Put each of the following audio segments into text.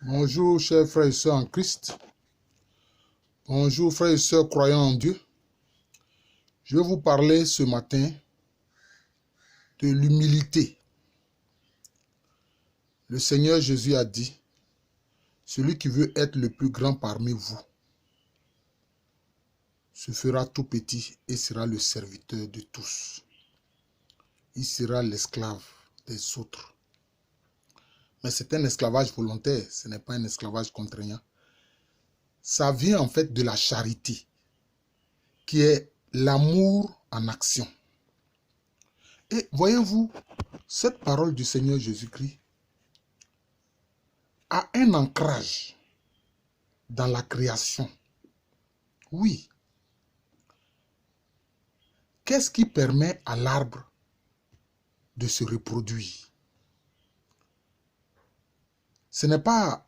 Bonjour, chers frères et sœurs en Christ. Bonjour, frères et sœurs croyants en Dieu. Je vais vous parler ce matin de l'humilité. Le Seigneur Jésus a dit, celui qui veut être le plus grand parmi vous se fera tout petit et sera le serviteur de tous. Il sera l'esclave des autres. Mais c'est un esclavage volontaire, ce n'est pas un esclavage contraignant. Ça vient en fait de la charité, qui est l'amour en action. Et voyez-vous, cette parole du Seigneur Jésus-Christ a un ancrage dans la création. Oui. Qu'est-ce qui permet à l'arbre de se reproduire? Ce n'est pas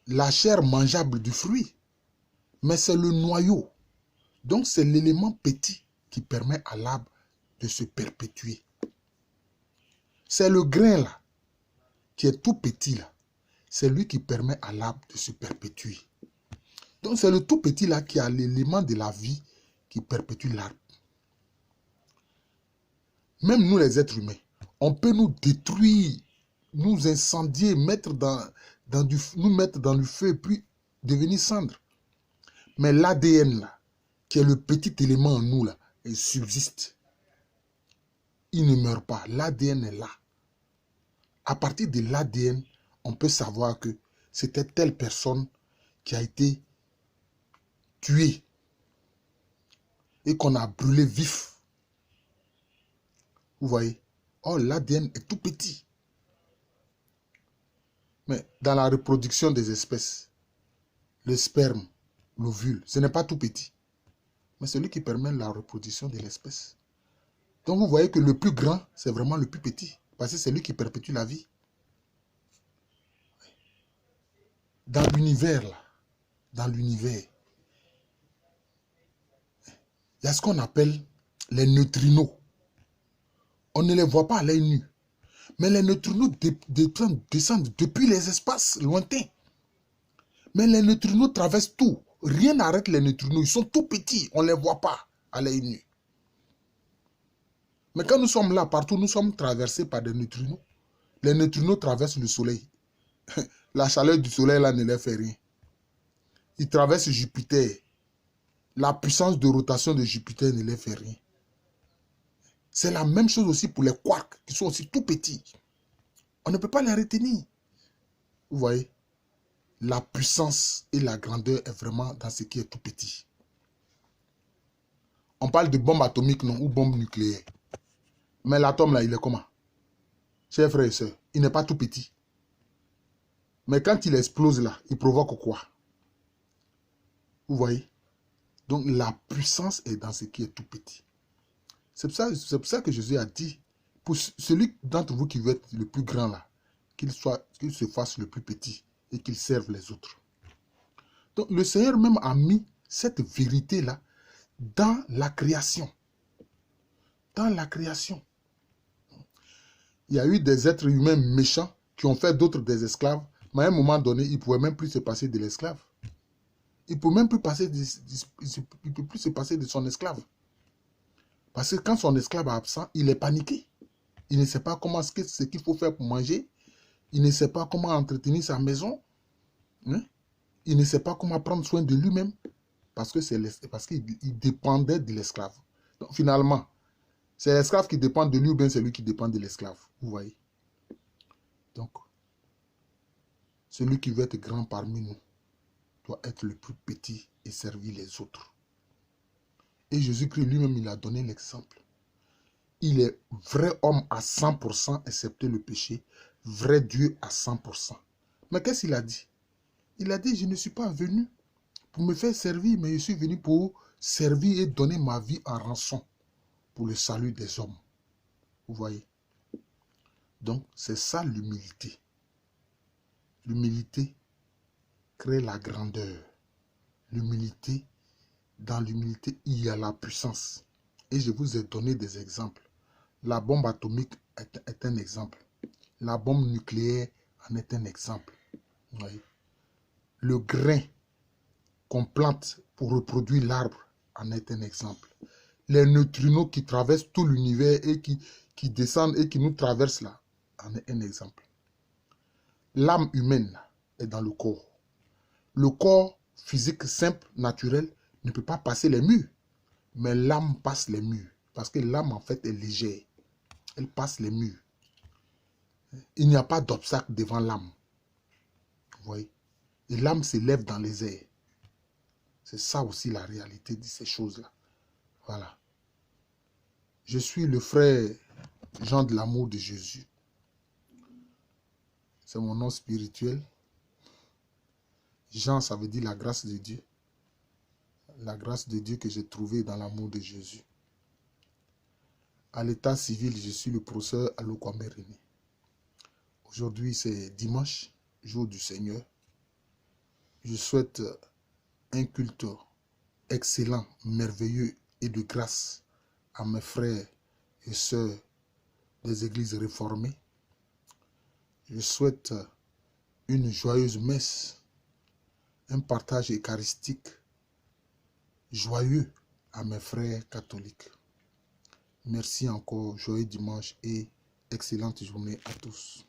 la chair mangeable du fruit, mais c'est le noyau. Donc c'est l'élément petit qui permet à l'arbre de se perpétuer. C'est le grain là, qui est tout petit là. C'est lui qui permet à l'arbre de se perpétuer. Donc c'est le tout petit là qui a l'élément de la vie qui perpétue l'arbre. Même nous les êtres humains, on peut nous détruire, nous incendier, nous mettre dans le feu, puis devenir cendre. Mais l'ADN là, qui est le petit élément en nous là, il subsiste. Il ne meurt pas. L'ADN est là. À partir de l'ADN, on peut savoir que c'était telle personne qui a été tuée et qu'on a brûlé vif. Vous voyez? Oh, l'ADN est tout petit. Mais dans la reproduction des espèces, le sperme, l'ovule, ce n'est pas tout petit. Mais c'est lui qui permet la reproduction de l'espèce. Donc vous voyez que le plus grand, c'est vraiment le plus petit. Parce que c'est lui qui perpétue la vie. Dans l'univers, là, il y a ce qu'on appelle les neutrinos. On ne les voit pas à l'œil nu. Mais les neutrinos descendent depuis les espaces lointains. Mais les neutrinos traversent tout. Rien n'arrête les neutrinos. Ils sont tout petits. On ne les voit pas à l'œil nu. Mais quand nous sommes là, partout, nous sommes traversés par des neutrinos. Les neutrinos traversent le soleil. La chaleur du soleil, là, ne leur fait rien. Ils traversent Jupiter. La puissance de rotation de Jupiter ne leur fait rien. C'est la même chose aussi pour les quarks, qui sont aussi tout petits. On ne peut pas les retenir. Vous voyez? La puissance et la grandeur est vraiment dans ce qui est tout petit. On parle de bombe atomique, non, ou bombe nucléaire. Mais l'atome, là, il est comment? Chers frères et sœurs, il n'est pas tout petit. Mais quand il explose, là, il provoque quoi? Vous voyez? Donc, la puissance est dans ce qui est tout petit. C'est pour ça que Jésus a dit, pour celui d'entre vous qui veut être le plus grand, là, qu'il se fasse le plus petit et qu'il serve les autres. Donc, le Seigneur même a mis cette vérité-là dans la création. Dans la création. Il y a eu des êtres humains méchants qui ont fait d'autres des esclaves, mais à un moment donné, ils ne pouvaient même plus se passer de l'esclave. Il ne peut même plus peut plus se passer de son esclave. Parce que quand son esclave est absent, il est paniqué. Il ne sait pas ce qu'il faut faire pour manger. Il ne sait pas comment entretenir sa maison. Hein? Il ne sait pas comment prendre soin de lui-même. Parce qu'il dépendait de l'esclave. Donc finalement, c'est l'esclave qui dépend de lui ou bien c'est lui qui dépend de l'esclave. Vous voyez? Donc, celui qui veut être grand parmi nous doit être le plus petit et servir les autres. Et Jésus-Christ lui-même, il a donné l'exemple. Il est vrai homme à 100%, excepté le péché. Vrai Dieu à 100%. Mais qu'est-ce qu'il a dit? Il a dit, je ne suis pas venu pour me faire servir, mais je suis venu pour servir et donner ma vie en rançon pour le salut des hommes. Vous voyez? Donc, c'est ça l'humilité. L'humilité crée la grandeur. L'humilité, dans l'humilité, il y a la puissance. Et je vous ai donné des exemples. La bombe atomique est un exemple. La bombe nucléaire en est un exemple. Oui. Le grain qu'on plante pour reproduire l'arbre en est un exemple. Les neutrinos qui traversent tout l'univers et qui descendent et qui nous traversent là, en est un exemple. L'âme humaine est dans le corps. Le corps physique simple, naturel, ne peut pas passer les murs. Mais l'âme passe les murs. Parce que l'âme, en fait, est légère. Elle passe les murs. Il n'y a pas d'obstacle devant l'âme. Vous voyez? Et l'âme s'élève dans les airs. C'est ça aussi la réalité de ces choses-là. Voilà. Je suis le frère Jean de l'amour de Jésus. C'est mon nom spirituel. Jean, ça veut dire la grâce de Dieu. La grâce de Dieu que j'ai trouvée dans l'amour de Jésus. À l'état civil, je suis le professeur Alokwame René. Aujourd'hui, c'est dimanche, jour du Seigneur. Je souhaite un culte excellent, merveilleux et de grâce à mes frères et sœurs des églises réformées. Je souhaite une joyeuse messe, un partage eucharistique joyeux à mes frères catholiques. Merci encore, joyeux dimanche et excellente journée à tous.